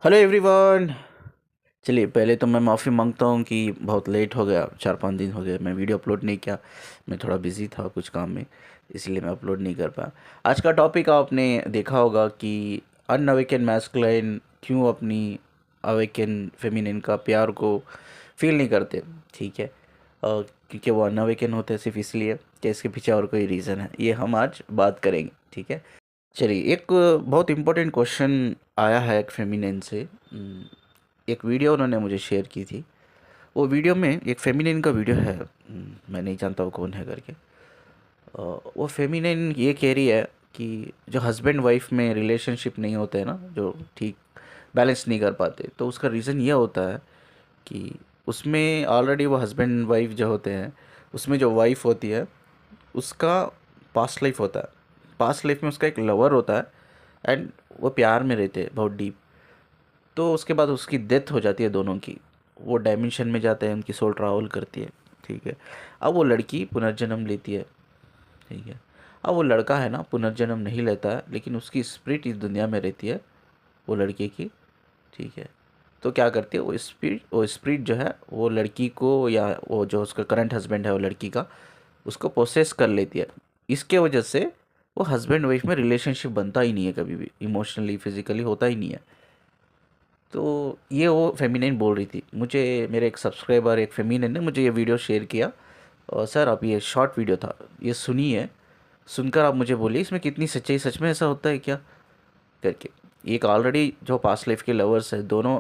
Hello everyone. चलिए पहले तो मैं माफ़ी मांगता हूँ कि बहुत लेट हो गया, 4-5 दिन हो गए मैं वीडियो अपलोड नहीं किया। मैं थोड़ा बिजी था कुछ काम में, इसलिए मैं अपलोड नहीं कर पाया। आज का टॉपिक आपने देखा होगा कि अनअवेकन मैस्कुलिन क्यों अपनी अवेकन फेमिनिन का प्यार को फील नहीं करते। ठीक है, क्योंकि वो अनअवेकन होते हैं सिर्फ इसलिए कि इसके पीछे और कोई रीज़न है, ये हम आज बात करेंगे। ठीक है, चलिए एक बहुत इम्पोर्टेंट क्वेश्चन आया है एक फेमिनिन से। एक वीडियो उन्होंने मुझे शेयर की थी। वो वीडियो में एक फेमिनिन का वीडियो है, मैं नहीं जानता वो कौन है करके। वो फेमिनिन ये कह रही है कि जो हस्बैंड वाइफ में रिलेशनशिप नहीं होते हैं ना, जो ठीक बैलेंस नहीं कर पाते, तो उसका रीज़न ये होता है कि उसमें ऑलरेडी वो हस्बैंड वाइफ जो होते हैं, उसमें जो वाइफ होती है उसका पास्ट लाइफ होता है। पास्ट लाइफ में उसका एक लवर होता है एंड वो प्यार में रहते हैं बहुत डीप। तो उसके बाद उसकी डेथ हो जाती है दोनों की, वो डायमेंशन में जाते हैं, उनकी सोल ट्रैवल करती है। ठीक है, अब वो लड़की पुनर्जन्म लेती है। ठीक है, अब वो लड़का है ना पुनर्जन्म नहीं लेता है, लेकिन उसकी स्पिरिट इस दुनिया में रहती है वो लड़के की। ठीक है, तो क्या करती है वो स्पिरिट जो है वो लड़की को, या वो जो उसका करंट हस्बैंड है वो लड़की का, उसको प्रोसेस कर लेती है। इसके वजह से वो हस्बैंड वाइफ में रिलेशनशिप बनता ही नहीं है, कभी भी इमोशनली फिजिकली होता ही नहीं है। तो ये वो फेमिनिन बोल रही थी मुझे। मेरे एक सब्सक्राइबर एक फेमिनिन ने मुझे ये वीडियो शेयर किया, और सर आप ये शॉर्ट वीडियो था, ये सुनिए, सुनकर आप मुझे बोलिए इसमें कितनी सच्चाई, सच में ऐसा होता है क्या करके। एक ऑलरेडी जो पास्ट लाइफ के लवर्स है, दोनों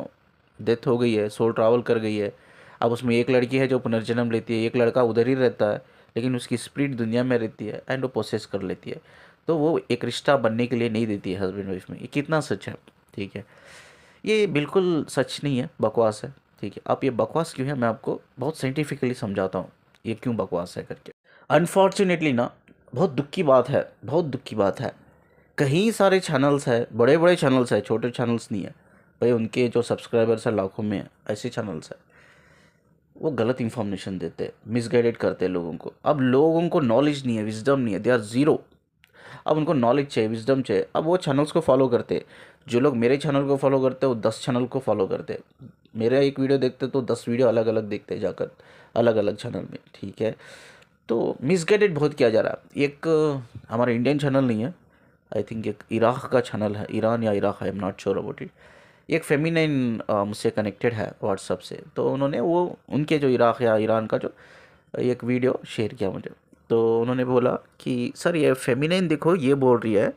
डेथ हो गई है, सोल ट्रैवल कर गई है। अब उसमें एक लड़की है जो पुनर्जन्म लेती है, एक लड़का उधर ही रहता है, लेकिन उसकी स्पिरिट दुनिया में रहती है एंड वो प्रोसेस कर लेती है। तो वो एक रिश्ता बनने के लिए नहीं देती है हस्बैंड वाइफ में। ये कितना सच है। ठीक है, ये बिल्कुल सच नहीं है, बकवास है। ठीक है, अब ये बकवास क्यों है मैं आपको बहुत साइंटिफिकली समझाता हूँ ये क्यों बकवास है करके। अनफॉर्चुनेटली ना, बहुत दुख की बात है, बहुत दुख की बात है, कई सारे चैनल्स है, बड़े बड़े चैनल्स है, छोटे चैनल्स नहीं है भाई, उनके जो सब्सक्राइबर्स है लाखों में है, ऐसे चैनल्स है, वो गलत इन्फॉर्मेशन देते हैं, मिसगाइडेड करते हैं लोगों को। अब लोगों को नॉलेज नहीं है, विजडम नहीं है, दे आर ज़ीरो। अब उनको नॉलेज चाहिए, विजडम चाहिए, अब वो चैनल्स को फॉलो करते हैं। जो लोग मेरे चैनल को फॉलो करते हैं वो 10 चैनल को फॉलो करते हैं। मेरा एक वीडियो देखते तो 10 वीडियो अलग अलग देखते हैं जाकर, अलग अलग चैनल में। ठीक है, तो मिसगाइडेड बहुत किया जा रहा है। एक हमारा इंडियन चैनल नहीं है, आई थिंक एक इराक का चैनल है, ईरान या Iraq, I am not sure about it. एक फेमिनाइन मुझसे कनेक्टेड है व्हाट्सअप से, तो उन्होंने वो उनके जो इराक या ईरान का जो एक वीडियो शेयर किया मुझे। तो उन्होंने बोला कि सर ये फेमिनाइन देखो, ये बोल रही है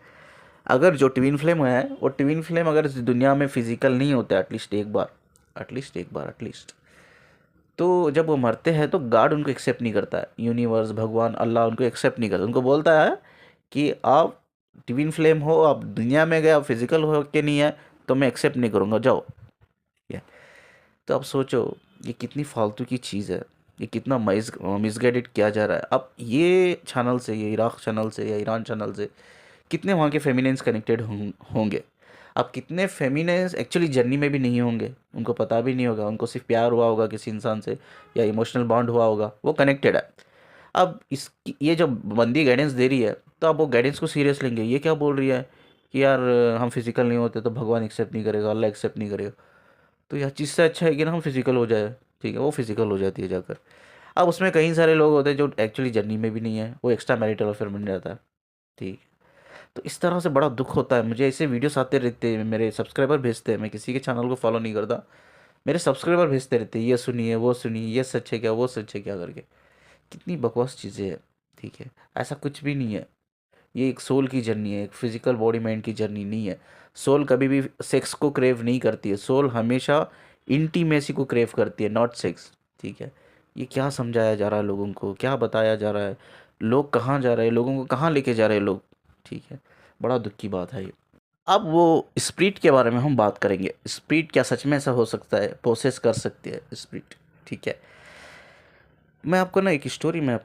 अगर जो ट्विन फ्लेम है वो ट्विन फ्लेम अगर इस दुनिया में फिजिकल नहीं होते एटलीस्ट एक बार, एटलीस्ट एक बार, एटलीस्ट, तो जब वो मरते हैं तो गॉड उनको एक्सेप्ट नहीं करता है, यूनिवर्स, भगवान, अल्लाह उनको एक्सेप्ट नहीं करता। उनको बोलता है कि आप ट्विन फ्लेम हो, आप दुनिया में गए, आप फिजिकल हो के नहीं है, तो मैं एक्सेप्ट नहीं करूँगा, जाओ। ये तो अब सोचो ये कितनी फालतू की चीज़ है, ये कितना मिसगाइडेड किया जा रहा है। अब ये चैनल से, ये इराक चैनल से या ईरान चैनल से कितने वहाँ के फेमिनिन्स कनेक्टेड होंगे। अब कितने फेमिनिन्स एक्चुअली जर्नी में भी नहीं होंगे, उनको पता भी नहीं होगा, उनको सिर्फ प्यार हुआ होगा किसी इंसान से या इमोशनल बॉन्ड हुआ होगा, वो कनेक्टेड है। अब इस ये जो बंदी गाइडेंस दे रही है, तो अब वो गाइडेंस को सीरियस लेंगे। ये क्या बोल रही है कि यार हम फिजिकल नहीं होते तो भगवान एक्सेप्ट नहीं करेगा, अल्लाह एक्सेप्ट नहीं करेगा। तो यह चीज़ से अच्छा है कि ना हम फिजिकल हो जाए। ठीक है, वो फिजिकल हो जाती है जाकर। अब उसमें कई सारे लोग होते हैं जो एक्चुअली जर्नी में भी नहीं है, वो एक्स्ट्रा मैरिटल अफेयर बन जाता है। ठीक, तो इस तरह से बड़ा दुख होता है मुझे। ऐसे वीडियोस आते रहते हैं, मेरे सब्सक्राइबर भेजते हैं, मैं किसी के चैनल को फॉलो नहीं करता, मेरे सब्सक्राइबर भेजते रहते हैं, ये सुनिए, वो सुनिए, ये सच है क्या, वो सच है क्या करके। कितनी बकवास चीज़ें हैं। ठीक है, ऐसा कुछ भी नहीं है। ये एक सोल की जर्नी है, एक फिजिकल बॉडी माइंड की जर्नी नहीं है। सोल कभी भी सेक्स को क्रेव नहीं करती है, सोल हमेशा इंटीमेसी को क्रेव करती है, नॉट सेक्स। ठीक है, ये क्या समझाया जा रहा है लोगों को, क्या बताया जा रहा है, लोग कहाँ जा रहे हैं, लोगों को कहाँ लेके जा रहे हैं लोग। ठीक है, बड़ा दुख की बात है ये। अब वो स्पिरिट के बारे में हम बात करेंगे। स्पिरिट क्या सच में ऐसा हो सकता है, प्रोसेस कर सकती है स्पिरिट। ठीक है, मैं आपको ना एक स्टोरी में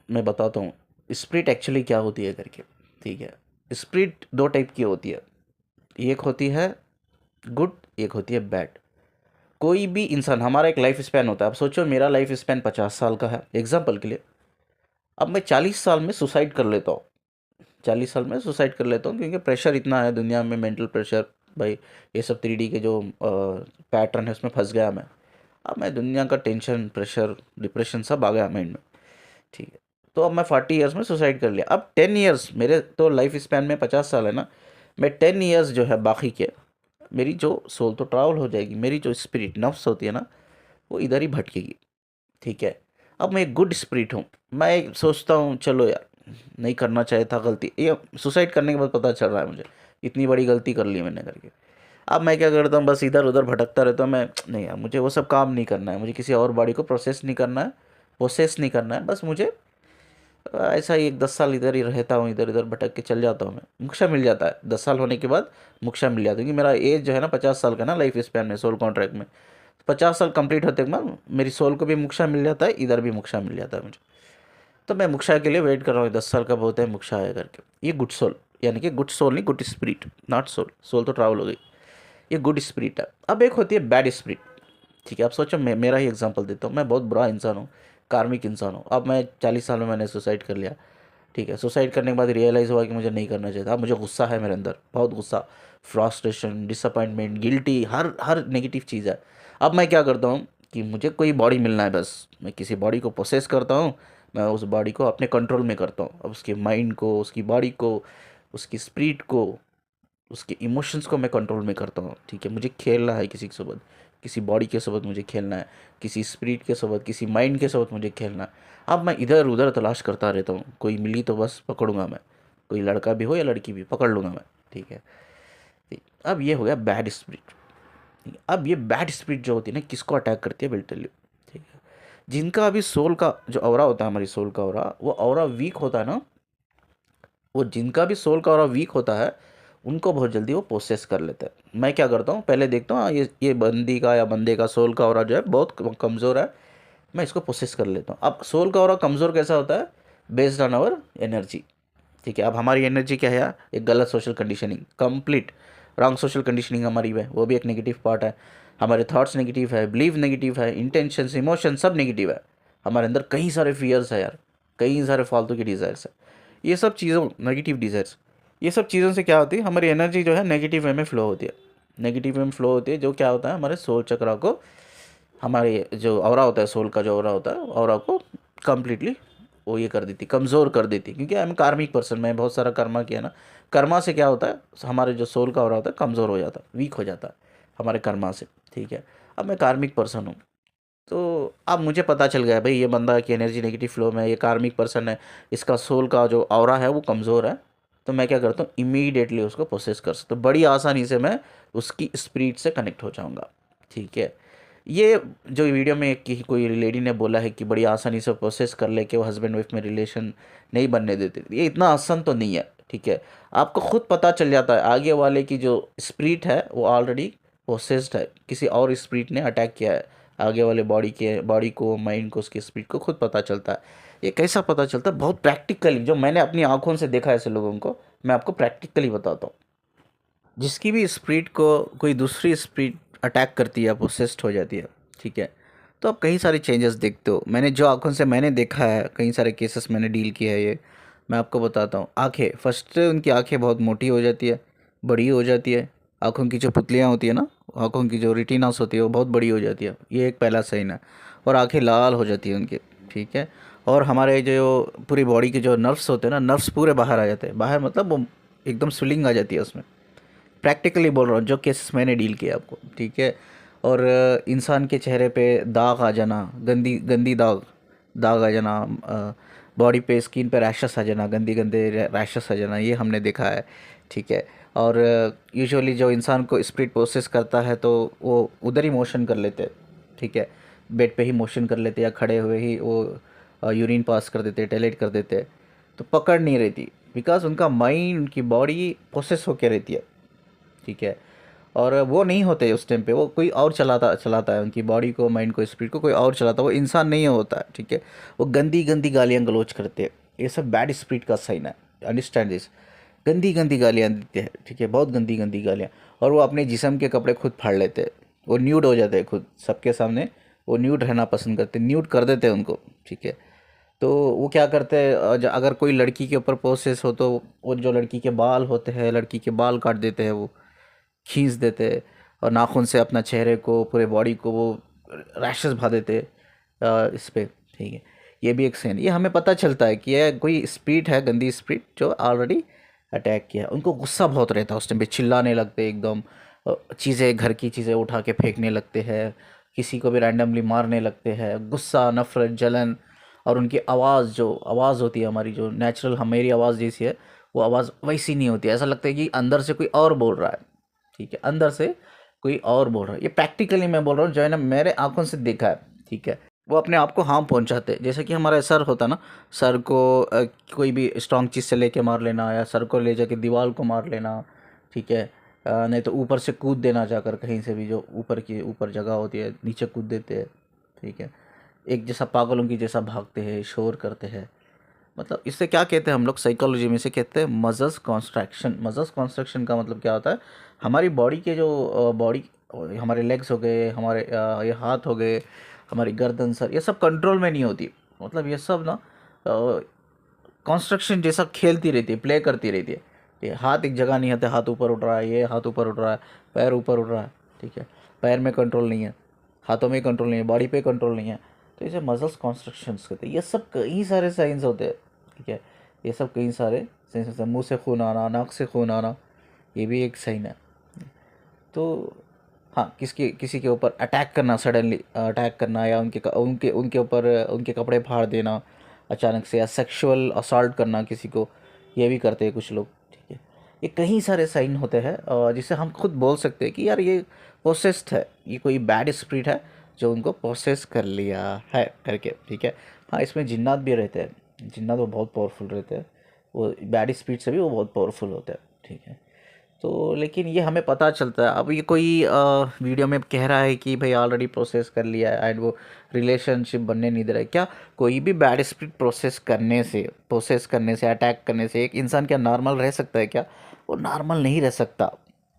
मैं बताता हूँ स्पिरिट एक्चुअली क्या होती है करके। ठीक है, स्पिरिट दो टाइप की होती है, एक होती है गुड, एक होती है बैड। कोई भी इंसान, हमारा एक लाइफ स्पैन होता है। अब सोचो मेरा लाइफ स्पैन 50 साल का है एग्जाम्पल के लिए। अब मैं 40 साल में सुसाइड कर लेता हूँ, 40 साल में सुसाइड कर लेता हूँ, क्योंकि प्रेशर इतना है दुनिया में, मेंटल प्रेशर, भाई ये सब 3D के जो पैटर्न है उसमें फंस गया मैं। अब मैं दुनिया का टेंशन, प्रेशर, डिप्रेशन सब आ गया माइंड में। ठीक है, तो अब मैं 40 ईयर्स में सुसाइड कर लिया। अब 10 ईयर्स, मेरे तो लाइफ स्पैन में 50 साल है ना, मैं 10 ईयर्स जो है बाकी के, मेरी जो सोल तो ट्रैवल हो जाएगी, मेरी जो स्पिरिट नफ्स होती है ना वो इधर ही भटकेगी। ठीक है, अब मैं एक गुड स्पिरिट हूँ, मैं सोचता हूँ चलो यार नहीं करना चाहिए था गलती, ये सुसाइड करने के बाद पता चल रहा है मुझे इतनी बड़ी गलती कर ली मैंने करके। अब मैं क्या करता हूँ, बस इधर उधर भटकता रहता हूँ मैं। नहीं यार, मुझे वो सब काम नहीं करना है, मुझे किसी और बॉडी को प्रोसेस नहीं करना है, प्रोसेस नहीं करना है, बस मुझे ऐसा ही एक 10 साल इधर ही रहता हूँ, इधर इधर भटक के चल जाता हूँ मैं, मोक्षा मिल जाता है 10 साल होने के बाद, मोक्षा मिल जाता है। क्योंकि मेरा एज जो है ना 50 साल का ना लाइफ स्पैन में, सोल कॉन्ट्रैक्ट में 50 साल कंप्लीट होते के बाद मेरी सोल को भी मोक्षा मिल जाता है, इधर भी मोक्षा मिल जाता है मुझे। तो मैं मोक्षा के लिए वेट कर रहा हूँ, 10 साल का बहुत है मोक्षा आया करके। ये गुड सोल, यानी कि गुड सोल नहीं, good spirit, not soul, soul तो ट्रैवल हो गई, ये गुड स्पिरिट है। अब एक होती है बैड स्पिरिट। ठीक है, अब सोचो मैं मेरा ही एग्जांपल देता हूँ, मैं बहुत बुरा इंसान हूँ, कार्मिक इंसान हूँ। अब मैं 40 साल में मैंने सुसाइड कर लिया। ठीक है, सुसाइड करने के बाद रियलाइज़ हुआ कि मुझे नहीं करना चाहिए था। अब मुझे गुस्सा है मेरे अंदर, बहुत गुस्सा, फ्रस्ट्रेशन, डिसअपॉइंटमेंट, गिल्टी, हर हर नेगेटिव चीज़ है। अब मैं क्या करता हूँ कि मुझे कोई बॉडी मिलना है, बस मैं किसी बॉडी को प्रोसेस करता हूँ, मैं उस बॉडी को अपने कंट्रोल में करता हूँ। अब उसके माइंड को, उसकी बॉडी को, उसकी स्पिरिट को, उसके इमोशंस को मैं कंट्रोल में करता हूँ। ठीक है, मुझे खेलना है किसी के साथ, किसी बॉडी के साथ मुझे खेलना है, किसी स्पिरिट के साथ, किसी माइंड के साथ मुझे खेलना है। अब मैं इधर उधर तलाश करता रहता हूँ, कोई मिली तो बस पकड़ूंगा मैं, कोई लड़का भी हो या लड़की भी पकड़ लूँगा मैं। ठीक है, ठीक। अब ये हो गया बैड स्पिरिट। ठीक है, अब ये बैड स्पिरिट जो होती है ना, किसको अटैक करती है, विल टेल यू। ठीक है, जिनका अभी सोल का जो ऑरा होता है, हमारी सोल का ऑरा, वो ऑरा वीक होता है ना, वो जिनका भी सोल का ऑरा वीक होता है उनको बहुत जल्दी वो प्रोसेस कर लेते हैं। मैं क्या करता हूँ, पहले देखता हूँ, हाँ, ये बंदी का या बंदे का सोल का ऑरा जो है बहुत कमज़ोर है, मैं इसको प्रोसेस कर लेता हूँ। अब सोल का ऑरा कमज़ोर कैसा होता है, बेस्ड ऑन आवर एनर्जी। ठीक है, अब हमारी एनर्जी क्या है यार, एक गलत social conditioning, complete wrong social conditioning हमारी है, वो भी एक नेगेटिव पार्ट है। हमारे थॉट्स नेगेटिव है, बिलीव नेगेटिव है, इंटेंशंस, इमोशन सब नेगेटिव है। हमारे अंदर कई सारे फियर्स है यार, कई सारे फालतू की डिज़ायर्स है। ये सब चीज़ों, नेगेटिव डिज़ायर्स, ये सब चीज़ों से क्या होती है, हमारी एनर्जी जो है नेगेटिव वे में फ़्लो होती है। नेगेटिव वे में फ़्लो होती है, जो क्या होता है, हमारे सोल चक्रा को, हमारे जो ऑरा होता है, सोल का जो ऑरा होता है, ऑरा को कम्प्लीटली वो ये कर देती, कमज़ोर कर देती। क्योंकि आई एम कार्मिक पर्सन, मैं बहुत सारा कर्मा किया ना, कर्मा से क्या होता है, हमारे जो सोल का ऑरा होता है कमज़ोर हो जाता है, वीक हो जाता है हमारे कर्मा से। ठीक है, अब मैं कार्मिक पर्सन हूँ, तो अब मुझे पता चल गया भाई ये बंदा की एनर्जी नेगेटिव फ्लो में है, ये कार्मिक पर्सन है, इसका सोल का जो ऑरा है वो कमज़ोर है। तो मैं क्या करता हूँ, इमीडिएटली उसको प्रोसेस कर सकता हूँ, बड़ी आसानी से मैं उसकी स्पिरिट से कनेक्ट हो जाऊँगा। ठीक है, ये जो वीडियो में कोई लेडी ने बोला है कि बड़ी आसानी से प्रोसेस कर ले के वो हस्बैंड वाइफ में रिलेशन नहीं बनने देते, ये इतना आसान तो नहीं है। ठीक है, आपको खुद पता चल जाता है आगे वाले की जो स्पिरिट है वो ऑलरेडी प्रोसेस्ड है, किसी और स्पिरिट ने अटैक किया है आगे वाले बॉडी को, माइंड को, उसकी स्पिरिट को खुद पता चलता है। ये कैसा पता चलता है, बहुत प्रैक्टिकली, जो मैंने अपनी आंखों से देखा है ऐसे लोगों को, मैं आपको प्रैक्टिकली बताता हूँ। जिसकी भी स्पिरिट को कोई दूसरी स्पिरिट अटैक करती है या पोसेस्ड हो जाती है, ठीक है, तो आप कई सारे चेंजेस देखते हो। मैंने जो आंखों से मैंने देखा है, कई सारे केसेस मैंने डील किया है, ये मैं आपको बताता हूँ। आंखें, फर्स्ट उनकी आंखें बहुत मोटी हो जाती है, बड़ी हो जाती है। आंखों की जो पुतलियाँ होती है ना, आंखों की जो रेटिनास होती है वो बहुत बड़ी हो जाती है, ये एक पहला साइन है। और आंखें लाल हो जाती है उनकी। ठीक है, और हमारे जो पूरी बॉडी के जो नर्व्स होते हैं ना, नर्व्स पूरे बाहर आ जाते हैं, बाहर मतलब वो एकदम स्विलिंग आ जाती है उसमें। प्रैक्टिकली बोल रहा हूँ, जो केसेस मैंने डील किया आपको। ठीक है, और इंसान के चेहरे पे दाग आ जाना, गंदी गंदी दाग, दाग आ जाना, बॉडी पे, स्किन पे रैशेस आ जाना, गंदी गंदे रैशेस आ जाना, ये हमने देखा है। ठीक है, और यूजुअली जो इंसान को स्पिरिट प्रोसेस करता है तो वो उधर ही मोशन कर लेते हैं। ठीक है, बेड पे ही मोशन कर लेते या खड़े हुए ही वो यूरिन पास कर देते, टॉयलेट कर देते, तो पकड़ नहीं रहती, बिकॉज उनका माइंड, उनकी बॉडी प्रोसेस होके रहती है। ठीक है, और वो नहीं होते उस टाइम पे, वो कोई और चलाता चलाता है उनकी बॉडी को, माइंड को, स्पिरिट को कोई और चलाता है, वो इंसान नहीं होता है। ठीक है, वो गंदी गंदी गालियाँ गलोच करते हैं, ये सब बैड स्पिरिट का साइन है, अंडरस्टैंड दिस। गंदी गंदी गालियाँ देते हैं, ठीक है, बहुत गंदी गंदी गालियाँ। और वो अपने जिस्म के कपड़े खुद फाड़ लेते हैं, वो न्यूड हो जाते हैं खुद सबके सामने, वो न्यूड रहना पसंद करते हैं, न्यूड कर देते हैं उनको। ठीक है, तो वो क्या करते हैं, अगर कोई लड़की के ऊपर प्रोसेस हो तो वो जो लड़की के बाल होते हैं, लड़की के बाल काट देते हैं वो। खींच देते और नाखून से अपना चेहरे को, पूरे बॉडी को वो रैशेस भा देते इस पे, ठीक है। ये भी एक सीन, ये हमें पता चलता है कि यह कोई स्पिरिट है, गंदी स्पिरिट जो ऑलरेडी अटैक किया है। उनको गुस्सा बहुत रहता है उस टाइम पे, चिल्लाने लगते एकदम, चीज़ें, घर की चीज़ें उठा के फेंकने लगते हैं, किसी को भी रैंडमली मारने लगते हैं, गुस्सा, नफरत, जलन। और उनकी आवाज़, जो आवाज़ होती है हमारी, जो नेचुरल हमारी आवाज़ जैसी है, वो आवाज़ वैसी नहीं होती है। ऐसा लगता है कि अंदर से कोई और बोल रहा है, ठीक है, अंदर से कोई और बोल रहा है। ये प्रैक्टिकली मैं बोल रहा हूँ, जो है ना, मेरे आंखों से देखा है, ठीक है। वो अपने आप को हार्म पहुंचाते हैं। जैसे कि हमारा सर होता ना, सर को कोई भी स्ट्रांग चीज़ से लेके मार लेना, या सर को ले जाके दीवार को मार लेना, ठीक है। नहीं तो ऊपर से कूद देना, जाकर कहीं से भी, जो ऊपर जगह होती है, नीचे कूद देते हैं, ठीक है। एक जैसा पागलों की जैसा भागते हैं, शोर करते हैं। मतलब इससे क्या कहते हैं हम लोग साइकोलॉजी में, से कहते हैं मसल्स कॉन्स्ट्रैक्शन। मसल्स कॉन्स्ट्रैक्शन का मतलब क्या होता है, हमारी बॉडी के जो बॉडी, हमारे लेग्स हो गए, हमारे ये हाथ हो गए, हमारी गर्दन, सर, ये सब कंट्रोल में नहीं होती। मतलब ये सब ना कॉन्स्ट्रक्शन जैसा खेलती रहती है, प्ले करती रहती है। ये हाथ एक जगह नहीं होते, हाथ ऊपर उठ रहा है, ये हाथ ऊपर उठ रहा है, पैर ऊपर उठ रहा है, ठीक है। पैर में कंट्रोल नहीं है, हाथों में कंट्रोल नहीं है, बॉडी पे कंट्रोल नहीं है। तो इसे मसल्स कॉन्स्ट्रक्शंस कहते हैं। ये सब कई सारे साइंस होते हैं, ठीक है। ये सब कई सारे साइंस होते हैं। मुँह से खून आना, नाक से खून आना, ये भी एक साइन है। तो हाँ, किसी के ऊपर अटैक करना, सडनली अटैक करना, या उनके उनके ऊपर उनके कपड़े फाड़ देना अचानक से, या सेक्सुअल असॉल्ट करना किसी को, ये भी करते हैं कुछ लोग, ठीक है। ये कई सारे साइन होते हैं जिससे हम खुद बोल सकते हैं कि यार ये पोसेस्ड है, ये कोई बैड स्पिरिट है जो उनको पोसेस कर लिया है करके, ठीक है। हाँ, इसमें जिन्नात भी रहते हैं। जिन्नात वो बहुत पावरफुल रहते हैं, वो बैड स्पिरिट से भी वो बहुत पावरफुल होते हैं, ठीक है। तो लेकिन ये हमें पता चलता है। अब ये कोई वीडियो में कह रहा है कि भाई ऑलरेडी प्रोसेस कर लिया है एंड वो रिलेशनशिप बनने नहीं दे रहा है। क्या कोई भी बैड स्पिरिट प्रोसेस करने से, अटैक करने से एक इंसान क्या नॉर्मल रह सकता है? क्या वो नॉर्मल नहीं रह सकता,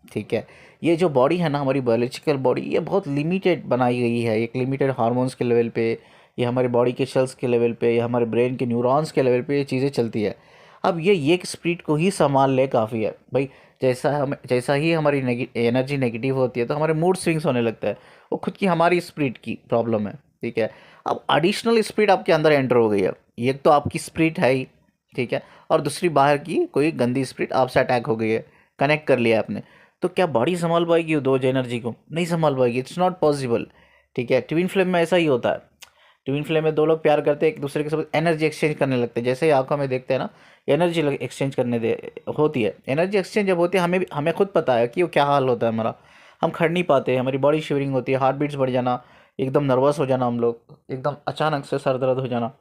ठीक है। ये जो बॉडी है ना, हमारी बायोलॉजिकल बॉडी, ये बहुत लिमिटेड बनाई गई है, एक लिमिटेड हार्मोन्स के लेवल पे, ये हमारी बॉडी के सेल्स के लेवल पे, या हमारे ब्रेन के न्यूरॉन्स के लेवल पे ये चीज़ें चलती है। अब ये एक स्पिरिट को ही संभाल ले काफ़ी है भाई। जैसा ही हमारी एनर्जी नेगेटिव होती है तो हमारे मूड स्विंग्स होने लगता है। वो खुद की हमारी स्पिरिट की प्रॉब्लम है, ठीक है। अब एडिशनल स्पिरिट आपके अंदर एंटर हो गई है। एक तो आपकी स्पिरिट है ही, ठीक है, और दूसरी बाहर की कोई गंदी स्पिरिट आपसे अटैक हो गई है, कनेक्ट कर लिया आपने। तो क्या बॉडी संभाल पाएगी वो दो एनर्जी को? नहीं संभाल पाएगी, इट्स नॉट पॉसिबल, ठीक है। ट्विन फ्लेम में ऐसा ही होता है। ट्विन फ्लेम में दो लोग प्यार करते हैं, एक दूसरे के साथ एनर्जी एक्सचेंज करने लगते हैं। जैसे ही आंखों में देखते हैं ना, एनर्जी एक्सचेंज करने दे होती है। एनर्जी एक्सचेंज जब होती है, हमें खुद पता है कि वो क्या हाल होता है हमारा। हम खड़ नहीं पाते, हमारी बॉडी शिवरिंग होती है, हार्ट बीट्स बढ़ जाना, एकदम नर्वस हो जाना, हम लोग एकदम अचानक से सर दर्द हो जाना।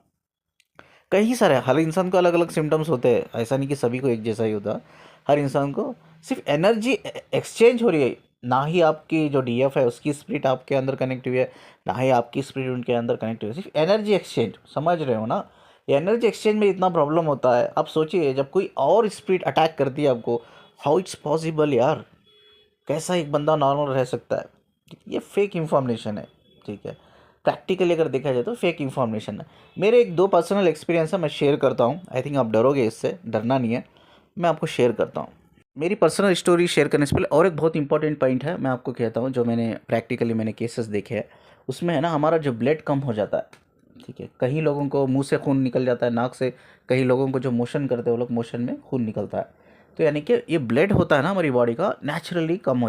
कई सारे, हर इंसान को अलग अलग सिम्टम्स होते हैं, ऐसा नहीं कि सभी को एक जैसा ही होता। हर इंसान को सिर्फ एनर्जी एक्सचेंज हो रही है, ना ही आपकी जो डीएफ है उसकी स्पिरिट आपके अंदर कनेक्ट हुई है, ना ही आपकी स्पिरिट उनके अंदर कनेक्ट हुई है, सिर्फ एनर्जी एक्सचेंज। समझ रहे हो ना? एनर्जी एक्सचेंज में इतना प्रॉब्लम होता है। आप सोचिए, जब कोई और स्पिरिट अटैक करती है आपको, हाउ इट्स पॉसिबल यार? कैसा एक बंदा नॉर्मल रह सकता है? ये फेक इंफॉर्मेशन है, ठीक है। प्रैक्टिकली अगर देखा जाए तो फेक इंफॉर्मेशन है। मेरे एक दो पर्सनल एक्सपीरियंस है, मैं शेयर करता हूँ। आई थिंक आप डरोगे इससे, डरना नहीं है, मैं आपको शेयर करता हूँ। मेरी पर्सनल स्टोरी शेयर करने से पहले और एक बहुत इंपॉर्टेंट पॉइंट है, मैं आपको कहता हूँ, जो मैंने केसेस देखे हैं उसमें है ना, हमारा जो ब्लड कम हो जाता है, ठीक है। कई लोगों को मुंह से खून निकल जाता है, नाक से। कई लोगों को जो मोशन करते हैं वो लोग मोशन में खून निकलता है। तो यानी कि ये ब्लड होता है ना हमारी बॉडी का, नेचुरली कम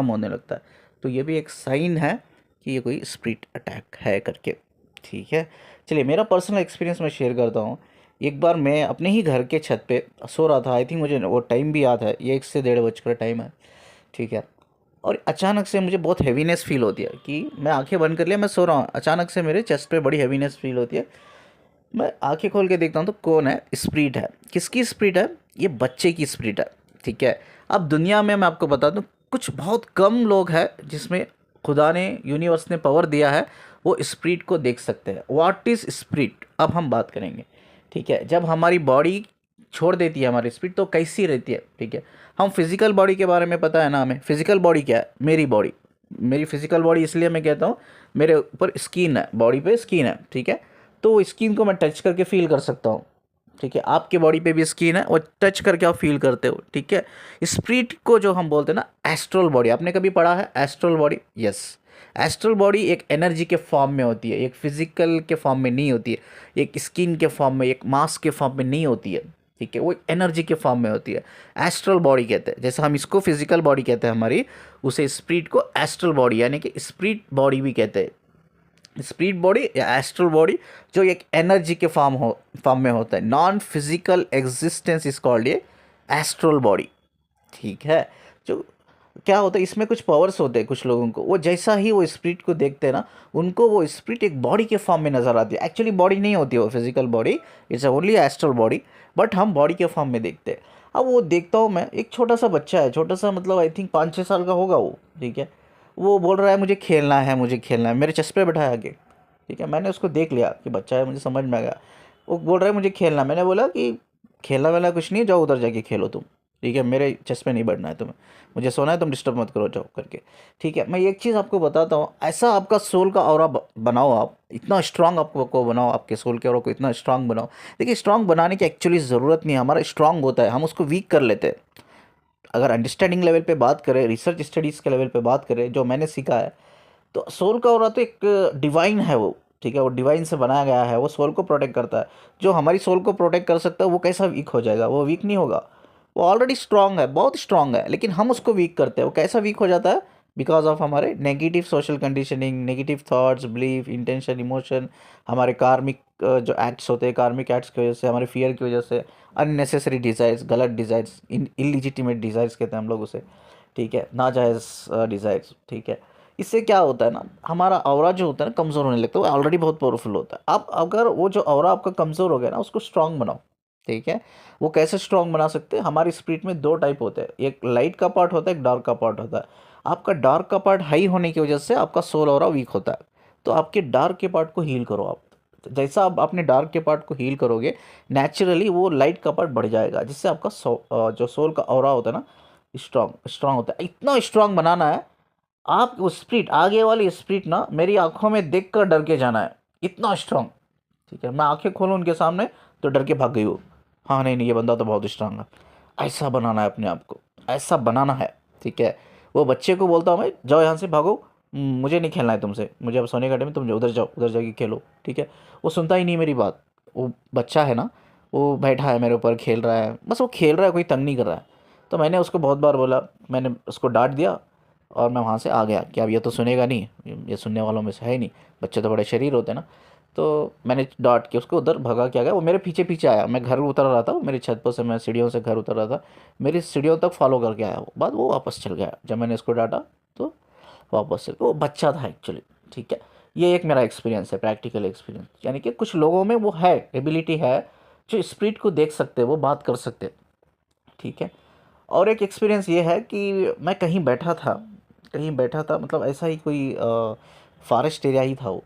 होने लगता है। तो ये भी एक साइन है कि ये कोई स्पिरिट अटैक है करके, ठीक है। चलिए, मेरा पर्सनल एक्सपीरियंस मैं शेयर करता हूँ। एक बार मैं अपने ही घर के छत पे सो रहा था। आई थिंक मुझे वो टाइम भी याद है, ये 1 से 1:30 बज का टाइम है, ठीक है। और अचानक से मुझे बहुत हैवीनेस फील होती है कि मैं आंखें बंद कर लिया, मैं सो रहा हूँ, अचानक से मेरे चेस्ट पे बड़ी हैवीनेस फील होती है। मैं आंखें खोल के देखता हूँ तो कौन है? स्पिरिट है। किसकी स्पिरिट है? ये बच्चे की स्पिरिट है, ठीक है। अब दुनिया में मैं आपको बता दूँ, कुछ बहुत कम लोग हैं जिसमें खुदा ने, यूनिवर्स ने पावर दिया है, वो स्पिरिट को देख सकते हैं। व्हाट इज़ स्पिरिट, अब हम बात करेंगे, ठीक है। जब हमारी बॉडी छोड़ देती है हमारी स्पिरिट तो कैसी रहती है, ठीक है। हम फिजिकल बॉडी के बारे में पता है ना हमें। फिजिकल बॉडी क्या है? मेरी फिजिकल बॉडी इसलिए मैं कहता हूँ, मेरे ऊपर स्किन है, बॉडी पे स्किन है, ठीक है। तो स्किन को मैं टच करके फील कर सकता हूँ, ठीक है, आपके बॉडी पे भी स्किन है, और टच करके आप फील करते हो। ठीक है, स्पिरिट को जो हम बोलते हैं ना एस्ट्रल बॉडी, आपने कभी पढ़ा है astral body? Yes. Astral body एक एनर्जी के फॉर्म में होती है, एक फिजिकल के फॉर्म में नहीं होती है, एक स्किन के फॉर्म में, एक मास के फॉर्म में नहीं होती है। ठीक है, वो एनर्जी के फॉर्म में होती है, एस्ट्रल बॉडी कहते हैं। जैसे हम इसको फिजिकल बॉडी कहते हैं हमारी, उसे स्पिरिट को एस्ट्रल बॉडी यानी कि स्पिरिट बॉडी भी कहते हैं। स्पिरिट बॉडी या एस्ट्रल बॉडी जो एक एनर्जी के फॉर्म में होता है, non physical existence is called ये एस्ट्रल बॉडी। ठीक है, जो क्या होता है इसमें कुछ पावर्स होते हैं कुछ लोगों को, वो जैसा ही वो स्पिरिट को देखते हैं ना, उनको वो स्पिरिट एक बॉडी के फॉर्म में नजर आती है। एक्चुअली बॉडी नहीं होती है वो physical body, it's only astral body, but हम बॉडी के फॉर्म में देखते हैं। अब वो देखता हूँ मैं, एक छोटा सा बच्चा है, छोटा सा मतलब आई थिंक 5-6 साल का होगा वो। ठीक है, वो बोल रहा है मुझे खेलना है, मुझे खेलना है, मेरे चेस्ट पे बैठाया आगे। ठीक है, मैंने उसको देख लिया कि बच्चा है, मुझे समझ में आ गया। वो बोल रहा है मुझे खेलना, मैंने बोला कि खेलना वाला कुछ नहीं, जाओ उधर जाके खेलो तुम। ठीक है, मेरे चेस्ट पे नहीं बैठना है तुम्हें, मुझे सोना है, तुम डिस्टर्ब मत करो, जाओ करके। ठीक है, मैं एक चीज़ आपको बताता हूँ, ऐसा आपका सोल का ऑरा बनाओ, आप इतना स्ट्रांग आपको बनाओ, आपके सोल के ऑरा को इतना स्ट्रांग बनाओ। देखिए, स्ट्रांग बनाने की एक्चुअली ज़रूरत नहीं है, हमारा स्ट्रांग होता है, हम उसको वीक कर लेते हैं। अगर अंडरस्टैंडिंग लेवल पे बात करें, रिसर्च स्टडीज़ के लेवल पे बात करें, जो मैंने सीखा है, तो सोल का ऑरा तो एक डिवाइन है वो। ठीक है, वो डिवाइन से बनाया गया है, वो सोल को प्रोटेक्ट करता है। जो हमारी सोल को प्रोटेक्ट कर सकता है वो कैसा वीक हो जाएगा? वो वीक नहीं होगा, वो ऑलरेडी स्ट्रांग है, बहुत स्ट्रांग है, लेकिन हम उसको वीक करते हैं। वो कैसा वीक हो जाता है? बिकॉज ऑफ हमारे negative social conditioning, negative thoughts, belief, intention, emotion, हमारे कार्मिक जो एक्ट्स होते हैं, कार्मिक एक्ट्स की वजह से, हमारे फियर की वजह से, अननेसेसरी डिज़ायर्स, गलत डिज़ायर्स, इलिजिटिमेट डिज़ायर्स कहते हैं हम लोग उसे। ठीक है, नाजायज़ डिज़ायर्स। ठीक है, इससे क्या होता है ना, हमारा ऑरा जो होता है ना कमज़ोर होने लगता है, वो ऑलरेडी बहुत पावरफुल होता है। अब अगर वो जो ऑरा आपका कमज़ोर हो गया ना, उसको स्ट्रांग बनाओ। ठीक है, वो कैसे स्ट्रांग बना सकते हैं? हमारी स्पिरिट में दो टाइप होते हैं, एक लाइट का पार्ट होता है, एक डार्क का पार्ट होता है। आपका डार्क का पार्ट हाई होने की वजह से आपका सोल ऑरा वीक होता है, तो आपके डार्क के पार्ट को हील करो आप। तो जैसा आप अपने डार्क के पार्ट को हील करोगे, नेचुरली वो लाइट का पार्ट बढ़ जाएगा, जिससे आपका जो सोल का ऑरा होता है ना, स्ट्रांग स्ट्रांग होता है। इतना स्ट्रांग बनाना है, आप वो स्प्रिट, आगे वाली स्प्रिट ना मेरी आंखों में देख कर डर के जाना है, इतना स्ट्रांग। ठीक है, मैं आंखें खोलूँ उनके सामने तो डर के भाग गई वो, हाँ नहीं नहीं ये बंदा तो बहुत स्ट्रांग है। ऐसा बनाना है अपने आप को, ऐसा बनाना है। ठीक है, वो बच्चे को बोलता हूँ मैं, जाओ यहाँ से भागो, मुझे नहीं खेलना है तुमसे, मुझे अब सोने का टाइम है, तुम उधर जाओ, उधर जाके खेलो। ठीक है, वो सुनता ही नहीं मेरी बात। वो बच्चा है ना, वो बैठा है मेरे ऊपर, खेल रहा है, बस वो खेल रहा है, कोई तंग नहीं कर रहा है। तो मैंने उसको बहुत बार बोला, मैंने उसको डांट दिया, और मैं वहाँ से आ गया कि अब ये तो सुनेगा नहीं, ये सुनने वालों में से है ही नहीं, बच्चे तो बड़े शरीर होते हैं ना। तो मैंने डांट के उसको उधर भगा के आ गया। वो मेरे पीछे पीछे आया, मैं घर उतर रहा था, मेरी छत पर से मैं सीढ़ियों से घर उतर रहा था, मेरी सीढ़ियों तक फॉलो करके आया। वो बाद वो वापस चल गया जब मैंने उसको डांटा, तो वापस चल, वो बच्चा था एक्चुअली। ठीक है, ये एक मेरा एक्सपीरियंस है, प्रैक्टिकल एक्सपीरियंस, यानी कि कुछ लोगों में वो है, एबिलिटी है, जो स्पिरिट को देख सकते हैं, वो बात कर सकते हैं। ठीक है, और एक एक्सपीरियंस ये है कि मैं कहीं बैठा था, मतलब ऐसा ही कोई फॉरेस्ट एरिया ही था वो।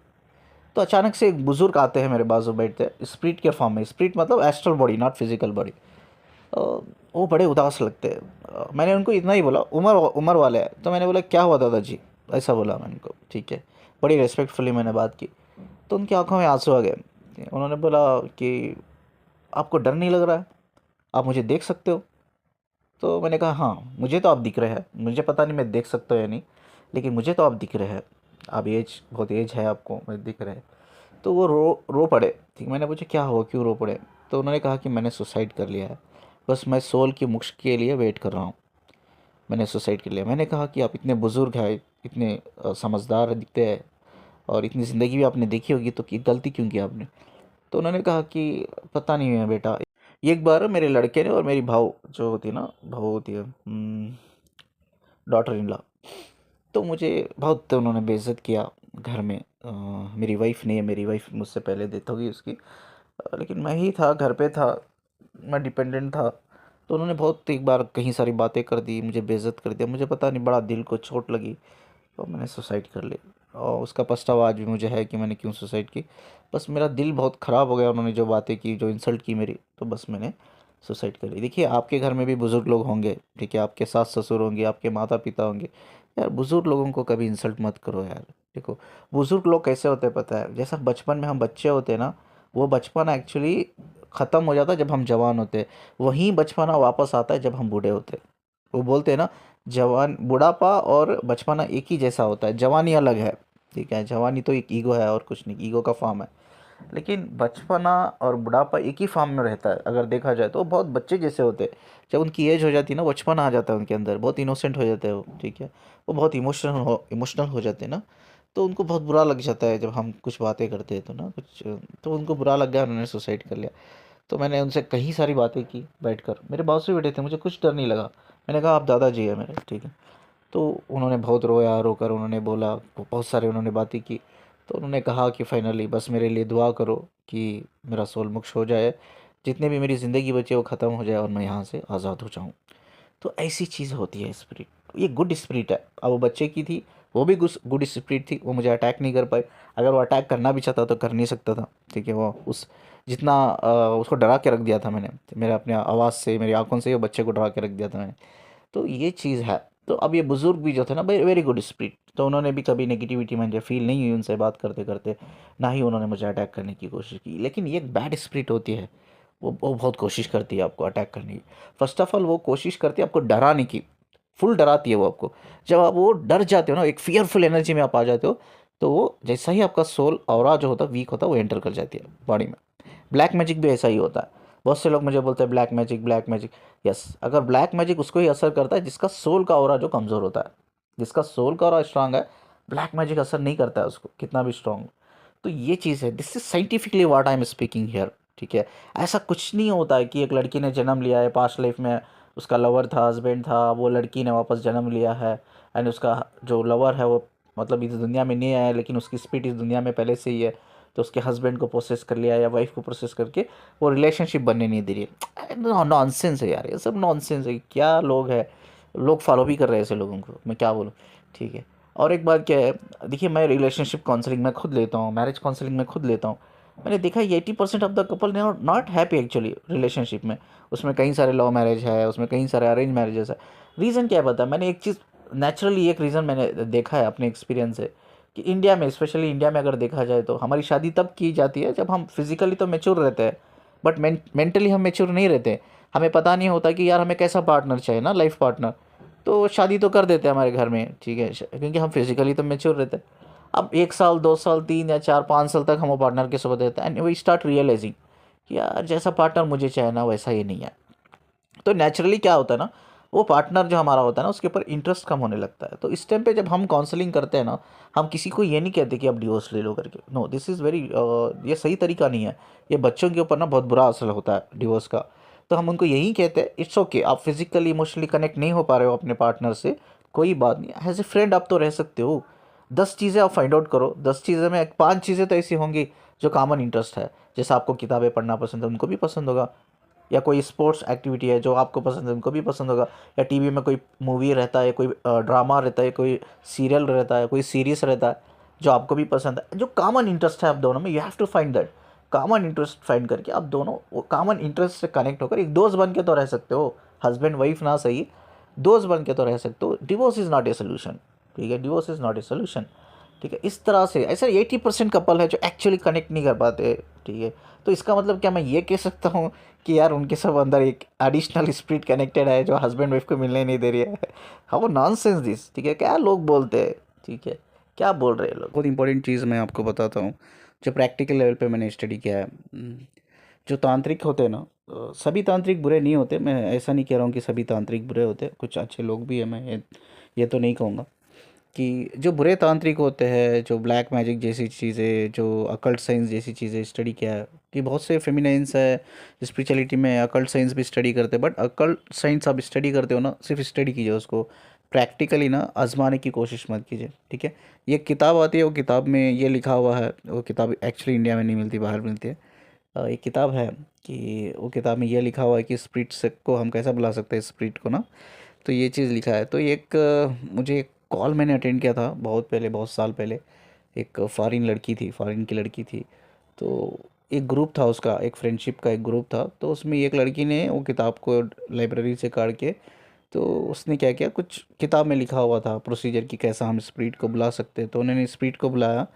तो अचानक से एक बुजुर्ग आते हैं मेरे बाजू बैठते, स्पिरिट के फॉर्म में, स्पिरिट मतलब astral body, not physical body. वो बड़े उदास लगते हैं। मैंने उनको इतना ही बोला, उम्र उम्र वाले हैं, तो मैंने बोला क्या हुआ दादाजी, ऐसा बोला मैंने उनको। ठीक है, बड़ी रेस्पेक्टफुली मैंने बात की, तो उनकी आंखों में आंसू आ गए। उन्होंने बोला कि आपको डर नहीं लग रहा है, आप मुझे देख सकते हो? तो मैंने कहा हाँ, मुझे तो आप दिख रहे हैं, मुझे पता नहीं मैं देख सकता हूँ या नहीं, लेकिन मुझे तो आप दिख रहे हैं, आप एज, बहुत एज है आपको, मुझे दिख रहे हैं। तो वो रो रो पड़े। ठीक, मैंने पूछा क्या हुआ, क्यों रो पड़े? तो उन्होंने कहा कि मैंने सुसाइड कर लिया है, बस मैं सोल की मोक्ष के लिए वेट कर रहा हूँ, मैंने सुसाइड कर लिया। मैंने कहा कि आप इतने बुज़ुर्ग हैं, इतने समझदार दिखते हैं, और इतनी ज़िंदगी भी आपने देखी होगी, तो गलती क्यों की आपने? तो उन्होंने कहा कि पता नहीं है बेटा, एक बार मेरे लड़के ने और मेरी भाव जो होती है ना, भाव होती है, डॉटर इन लॉ, तो मुझे बहुत उन्होंने बेइज्जत किया घर में। मेरी वाइफ नहीं है, मेरी वाइफ मुझसे पहले डेथ हो गई उसकी, लेकिन मैं ही था, घर पे था, मैं डिपेंडेंट था। तो उन्होंने बहुत एक बार कहीं सारी बातें कर दी, मुझे बेइज्जत कर दिया, मुझे पता नहीं, बड़ा दिल को चोट लगी, तो मैंने सुसाइड कर ली। और उसका पछतावा आज भी मुझे है कि मैंने क्यों सुसाइड की। बस मेरा दिल बहुत ख़राब हो गया, उन्होंने जो बातें की, जो इंसल्ट की मेरी, तो बस मैंने सुसाइड कर ली। देखिए, आपके घर में भी बुज़ुर्ग लोग होंगे, ठीक है, आपके सास ससुर होंगे, आपके माता पिता होंगे, यार बुज़ुर्ग लोगों को कभी इंसल्ट मत करो यार। देखो, बुज़ुर्ग लोग कैसे होते हैं पता है, जैसा बचपन में हम बच्चे होते हैं ना, वो बचपन एक्चुअली ख़त्म हो जाता है जब हम जवान होते हैं, वहीं बचपना वापस आता है जब हम बूढ़े होते हैं। वो बोलते हैं ना, जवान बुढ़ापा और बचपना एक ही जैसा होता है, जवानी अलग है, ठीक है, जवानी तो एक ईगो है और कुछ नहीं, ईगो का फॉर्म है। लेकिन बचपना और बुढ़ापा एक ही फॉर्म में रहता है, अगर देखा जाए तो वो बहुत बच्चे जैसे होते हैं। जब उनकी एज हो जाती है ना, बचपन आ जाता है उनके अंदर, बहुत इनोसेंट हो जाते हैं वो, ठीक है। वो बहुत इमोशनल हो जाते हैं ना, तो उनको बहुत बुरा लग जाता है जब हम कुछ बातें करते हैं तो ना कुछ, तो उनको बुरा लग गया, उन्होंने सुसाइड कर लिया। तो मैंने उनसे कई सारी बातें की बैठकर, मेरे बात से बैठे थे, मुझे कुछ डर नहीं लगा। मैंने कहा आप दादाजी है मेरे, ठीक है। तो उन्होंने बहुत रोया, रोकर उन्होंने बोला, बहुत सारे उन्होंने बातें की। तो उन्होंने कहा कि फाइनली बस मेरे लिए दुआ करो कि मेरा सोल मोक्ष हो जाए, जितने भी मेरी ज़िंदगी बची है वो ख़त्म हो जाए और मैं यहाँ से आज़ाद हो जाऊँ। तो ऐसी चीज़ होती है स्पिरिट, ये गुड स्पिरिट है। अब वो बच्चे की थी, वो भी गुड स्पिरिट थी, वो मुझे अटैक नहीं कर पाई। अगर वो अटैक करना भी चाहता तो कर नहीं सकता था, ठीक है। वो उस जितना उसको डरा के रख दिया था मैंने, मेरे अपने आवाज़ से, मेरी आंखों से वो बच्चे को डरा के रख दिया था मैंने। तो ये चीज़ है। तो अब ये बुज़ुर्ग भी जो थे ना, भाई वेरी गुड स्पिरिट, तो उन्होंने भी कभी नेगेटिविटी मुझे फील नहीं हुई उनसे बात करते करते, ना ही उन्होंने मुझे अटैक करने की कोशिश की। लेकिन ये एक बैड स्पिरिट होती है, वो बहुत कोशिश करती है आपको अटैक करने की। फर्स्ट ऑफ ऑल वो कोशिश करती है आपको डराने की, फुल डराती है वो आपको। जब आप वो डर जाते हो ना, एक फियरफुल एनर्जी में आप आ जाते हो, तो वो जैसा ही आपका सोल ऑरा जो होता है वीक होता है, वो एंटर कर जाती है बॉडी में। ब्लैक मैजिक भी ऐसा ही होता है। बहुत से लोग मुझे बोलते हैं black magic, black magic. Yes, अगर ब्लैक मैजिक उसको ही असर करता है जिसका सोल का ऑरा जो कमज़ोर होता है, जिसका सोल का ऑरा स्ट्रांग है, ब्लैक मैजिक असर नहीं करता है उसको, कितना भी स्ट्रांग। तो ये चीज़ है, this is scientifically what I am speaking here, ठीक है। ऐसा कुछ नहीं होता है कि एक लड़की ने जन्म लिया है, पास्ट लाइफ में उसका लवर था, हस्बैंड था, वो लड़की ने वापस जन्म लिया है, एंड उसका जो लवर है वो मतलब इस दुनिया में नहीं आया है, लेकिन उसकी स्पिरिट इस दुनिया में पहले से ही है, तो उसके हस्बैंड को प्रोसेस कर लिया या वाइफ को प्रोसेस करके वो रिलेशनशिप बनने नहीं दे रही है। नॉनसेंस है यार, ये सब नॉनसेंस है। क्या लोग हैं, लोग फॉलो भी कर रहे हैं ऐसे लोगों को, मैं क्या बोलूँ, ठीक है। और एक बात क्या है, देखिए मैं रिलेशनशिप काउंसलिंग में खुद लेता हूँ, मैरिज काउंसलिंग में खुद लेता हूँ। मैंने देखा है 80% of the couple not happy actually relationship में। उसमें कई सारे लव मैरिज है, उसमें कई सारे अरेंज मैरिजेस है। रीज़न क्या है पता है? मैंने एक चीज़ नेचुरली, एक रीज़न मैंने देखा है अपने एक्सपीरियंस से, कि इंडिया में, स्पेशली इंडिया में अगर देखा जाए तो हमारी शादी तब की जाती है जब हम फिजिकली तो मेच्योर रहते हैं, बट मेंटली हम मेच्योर नहीं रहते। हमें पता नहीं होता कि यार हमें कैसा पार्टनर चाहिए ना, लाइफ पार्टनर। तो शादी तो कर देते हैं हमारे घर में, ठीक है, क्योंकि हम फिजिकली तो मेच्योर रहते हैं। अब 1 साल 2 साल 3 या 4 5 साल तक हम वो पार्टनर के साथ रहते हैं, एंड वी स्टार्ट रियलाइजिंग कि यार जैसा पार्टनर मुझे चाहिए ना वैसा ये नहीं है। तो नेचुरली क्या होता है ना, वो पार्टनर जो हमारा होता है ना उसके ऊपर इंटरेस्ट कम होने लगता है। तो इस टाइम पे जब हम काउंसलिंग करते हैं ना, हम किसी को ये नहीं कहते कि आप डिवोर्स ले लो करके, नो, दिस इज़ वेरी, ये सही तरीका नहीं है। ये बच्चों के ऊपर ना बहुत बुरा असर होता है डिवोर्स का। तो हम उनको यही कहते हैं, इट्स ओके, आप फिजिकली इमोशनली कनेक्ट नहीं हो पा रहे हो अपने पार्टनर से, कोई बात नहीं, एज ए फ्रेंड आप तो रह सकते हो। 10 चीज़ें आप फाइंड आउट करो, 10 चीज़ें में 5 चीज़ें तो ऐसी होंगी जो कॉमन इंटरेस्ट है। जैसे आपको किताबें पढ़ना पसंद है, उनको भी पसंद होगा, या कोई स्पोर्ट्स एक्टिविटी है जो आपको पसंद है उनको भी पसंद होगा, या टीवी में कोई मूवी रहता है, कोई ड्रामा रहता है, कोई सीरियल रहता है, कोई सीरीज रहता है जो आपको भी पसंद है, जो कॉमन इंटरेस्ट है आप दोनों में, you have to find that common interest. Find करके आप दोनों वो कॉमन इंटरेस्ट से कनेक्ट होकर एक दोस्त बन के तो रह सकते हो, हस्बैंड वाइफ ना सही, दोस्त बन के तो रह सकते हो। Divorce is not a solution, ठीक है, divorce is not a solution, ठीक है। इस तरह से ऐसा 80% कपल है जो एक्चुअली कनेक्ट नहीं कर पाते, ठीक है। तो इसका मतलब क्या मैं ये कह सकता हूँ कि यार उनके सब अंदर एक एडिशनल स्पिरिट कनेक्टेड है जो हस्बैंड वाइफ को मिलने नहीं दे रही है? हाउ नॉनसेंस दिस, ठीक है, क्या लोग बोलते हैं, ठीक है, क्या बोल रहे हैं लोग। बहुत इंपॉर्टेंट चीज़ मैं आपको बताता हूँ, जो प्रैक्टिकल लेवल पे मैंने स्टडी किया है। जो तांत्रिक होते हैं ना, सभी तांत्रिक बुरे नहीं होते, मैं ऐसा नहीं कह रहा हूँ कि सभी तांत्रिक बुरे होते, कुछ अच्छे लोग भी हैं, मैं ये तो नहीं कहूँगा। कि जो बुरे तांत्रिक होते हैं, जो ब्लैक मैजिक जैसी चीज़ें, जो अकल्ट साइंस जैसी चीज़ें स्टडी किया है, कि बहुत से फेमिनाइंस है स्पिरिचुअलिटी में अकल्ट साइंस भी स्टडी करते हैं, बट अकल्ट साइंस आप स्टडी करते हो ना, सिर्फ स्टडी कीजिए उसको, प्रैक्टिकली ना आजमाने की कोशिश मत कीजिए, ठीक है। ये किताब आती है, वो किताब में ये लिखा हुआ है, वो किताब एक्चुअली इंडिया में नहीं मिलती, बाहर मिलती है। एक किताब है कि वो किताब में ये लिखा हुआ है कि स्पिरिट से को हम कैसा बुला सकते हैं, स्पिरिट को ना। तो ये चीज़ लिखा है। तो ये एक मुझे एक कॉल मैंने अटेंड किया था बहुत पहले, बहुत साल पहले। एक फॉरेन लड़की थी, फॉरेन की लड़की थी। तो एक ग्रुप था उसका, एक फ्रेंडशिप का एक ग्रुप था। तो उसमें एक लड़की ने वो किताब को लाइब्रेरी से काढ़ के, तो उसने क्या किया, कुछ किताब में लिखा हुआ था प्रोसीजर कि कैसा हम स्पिरिट को बुला सकते हैं। तो उन्होंने स्पिरिट को बुलाया,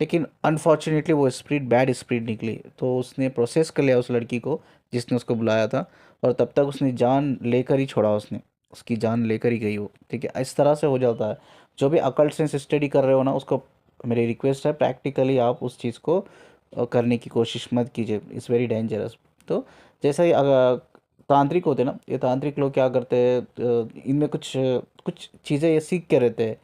लेकिन अनफॉर्चुनेटली वो स्प्रिट बैड स्प्रिट निकली, तो उसने प्रोसेस कर लिया उस लड़की को जिसने उसको बुलाया था, और तब तक उसने जान लेकर ही छोड़ा, उसने उसकी जान लेकर ही गई वो, ठीक है। इस तरह से हो जाता है। जो भी अकल्ट सेंस स्टडी कर रहे हो ना, उसको मेरी रिक्वेस्ट है प्रैक्टिकली आप उस चीज़ को करने की कोशिश मत कीजिए, इट्स वेरी डेंजरस। तो जैसा ही तांत्रिक होते हैं ना, ये तांत्रिक लोग क्या करते हैं, इनमें कुछ कुछ चीज़ें ये सीख के रहते हैं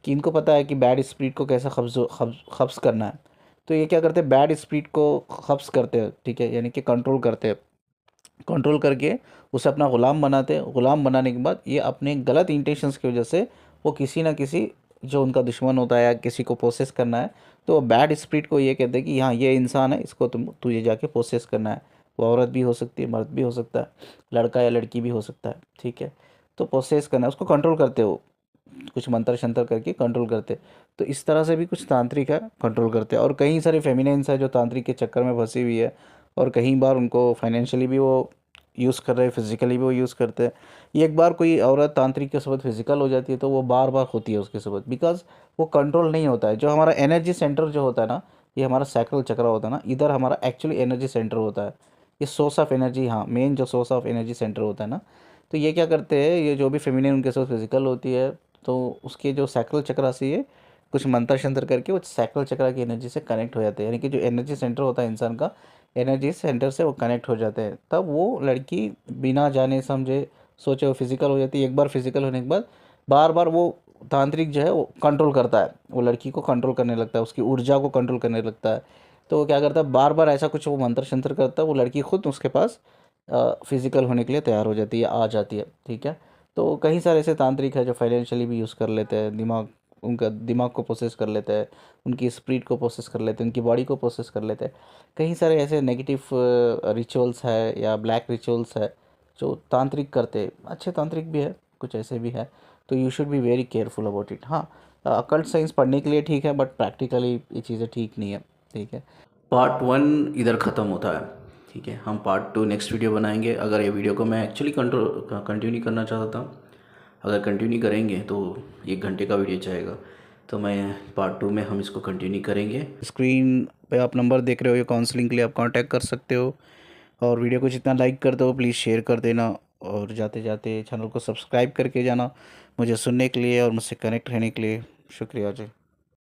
कि इनको पता है कि बैड स्पिरिट को कैसे खब्स करना है। तो ये क्या करते हैं, बैड स्पिरिट को खब्स करते हैं, ठीक है, यानी कि कंट्रोल करते हैं। कंट्रोल करके उसे अपना ग़ुलाम बनाते हैं। ग़ुलाम बनाने के बाद ये अपने गलत इंटेंशंस की वजह से वो किसी ना किसी जो उनका दुश्मन होता है या किसी को प्रोसेस करना है, तो वो बैड स्पिरिट को ये कहते हैं कि हाँ ये इंसान है, इसको तुझे जाके प्रोसेस करना है। वो औरत भी हो सकती है, मर्द भी हो सकता है, लड़का या लड़की भी हो सकता है, ठीक है। तो प्रोसेस करना है, उसको कंट्रोल करते हो, कुछ मंत्र शंतर करके कंट्रोल करते। तो इस तरह से भी कुछ तांत्रिक है, कंट्रोल करते हैं। और कई सारे फेमिनाइंस है जो तांत्रिक के चक्कर में फंसी हुई है, और कई बार उनको फाइनेंशियली भी वो यूज़ कर रहे हैं, फिजिकली भी वो यूज़ करते हैं। ये एक बार कोई औरत तांत्रिक के साथ फिजिकल हो जाती है तो वो बार बार होती है उसके साथ, बिकॉज वो कंट्रोल नहीं होता है। जो हमारा एनर्जी सेंटर जो होता है ना, ये हमारा सैक्रल चक्र होता है ना, इधर हमारा एक्चुअली एनर्जी सेंटर होता है। ये सोर्स ऑफ एनर्जी, हाँ मेन जो सोर्स ऑफ एनर्जी सेंटर होता है ना, तो ये क्या करते हैं, ये जो भी फेमिनिन उनके साथ फिजिकल होती है, तो उसके जो सैक्रल चक्र से ये कुछ मंत्र शंतर करके वो सैक्रल चक्र की एनर्जी से कनेक्ट हो जाते हैं, यानी कि जो एनर्जी सेंटर होता है इंसान का, एनर्जी सेंटर से वो कनेक्ट हो जाते हैं। तब वो लड़की बिना जाने समझे सोचे वो फिजिकल हो जाती है। एक बार फिजिकल होने के बाद बार बार वो तांत्रिक जो है वो कंट्रोल करता है, वो लड़की को कंट्रोल करने लगता है, उसकी ऊर्जा को कंट्रोल करने लगता है। तो वो क्या करता है, बार बार ऐसा कुछ वो मंत्र शंतर करता है, वो लड़की खुद उसके पास फिजिकल होने के लिए तैयार हो जाती है, आ जाती है, ठीक है। तो कई सारे ऐसे तांत्रिक है जो फाइनेंशियली भी यूज़ कर लेते हैं, दिमाग, उनका दिमाग को प्रोसेस कर लेते हैं, उनकी स्पिरिट को प्रोसेस कर लेते हैं, उनकी बॉडी को प्रोसेस कर लेते हैं। कई सारे ऐसे नेगेटिव रिचुअल्स है या ब्लैक रिचुअल्स है जो तांत्रिक करते हैं, अच्छे तांत्रिक भी है, कुछ ऐसे भी है। तो you should be very careful about it. हाँ, अकल्ट साइंस पढ़ने के लिए ठीक है, बट प्रैक्टिकली ये चीज़ें ठीक नहीं है, ठीक है। पार्ट 1 इधर ख़त्म होता है, ठीक है। हम पार्ट 2 नेक्स्ट वीडियो बनाएंगे। अगर ये वीडियो को मैं एक्चुअली कंटिन्यू करना चाहता हूँ, अगर कंटिन्यू करेंगे तो 1 घंटे का वीडियो जाएगा, तो मैं पार्ट 2 में हम इसको कंटिन्यू करेंगे। स्क्रीन पे आप नंबर देख रहे हो, ये काउंसलिंग के लिए आप कांटेक्ट कर सकते हो। और वीडियो को जितना लाइक कर दो प्लीज़ शेयर कर देना, और जाते जाते चैनल को सब्सक्राइब करके जाना। मुझे सुनने के लिए और मुझसे कनेक्ट रहने के लिए शुक्रिया जी।